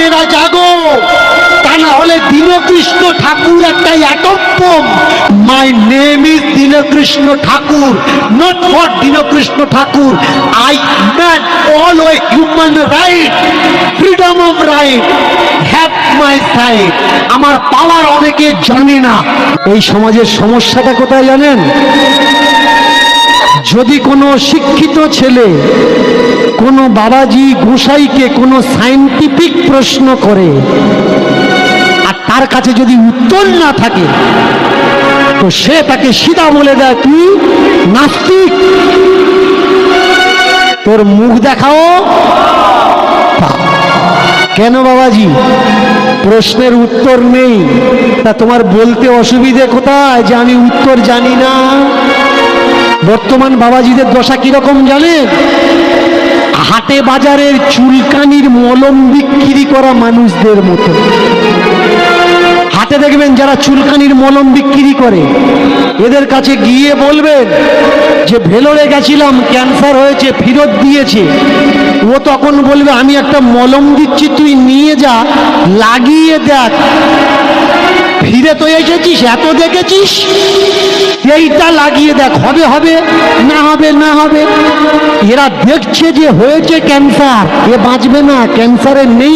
মায়েরা জাগো, তা না হলে দীনকৃষ্ণ ঠাকুর একটা atom. My name is Dinkrishna Thakur, not for Dinkrishna Thakur. I man always human right, freedom of right, have my side. আমার পাওয়ার অনেকে জানে না। এই সমাজের সমস্যাটা কোথায় জানেন? যদি কোনো শিক্ষিত ছেলে কোনো বাবাজি গোসাইকে কোনো সায়েন্টিফিক প্রশ্ন করে আর তার কাছে যদি উত্তর না থাকে, তো সে তাকে সিধা বলে দেয়, তুই নাস্তিক, তোর মুখ দেখাও। কেন বাবাজি? প্রশ্নের উত্তর নেই। তা তোমার বলতে অসুবিধে কোথায় যে আমি উত্তর জানি না? বর্তমান বাবাজিদের দশা কিরকম জানেন? হাটে বাজারের চুলকানির মলম বিক্রি করা মানুষদের মতো। হাটে দেখবেন যারা চুলকানির মলম বিক্রি করে, এদের কাছে গিয়ে বলবেন যে ভেলোরে গেছিলাম, ক্যান্সার হয়েছে, ফেরত দিয়েছে। ও তখন বলবে আমি একটা মলম দিচ্ছি, তুই নিয়ে যা, লাগিয়ে দেখ, ফিরে তো এসেছিস, এত দেখেছিস, এইটা লাগিয়ে দেখ, হবে হবে, না হবে না হবে। এরা দেখছে যে হয়েছে ক্যান্সার, এ বাঁচবে না, ক্যান্সারে নেই।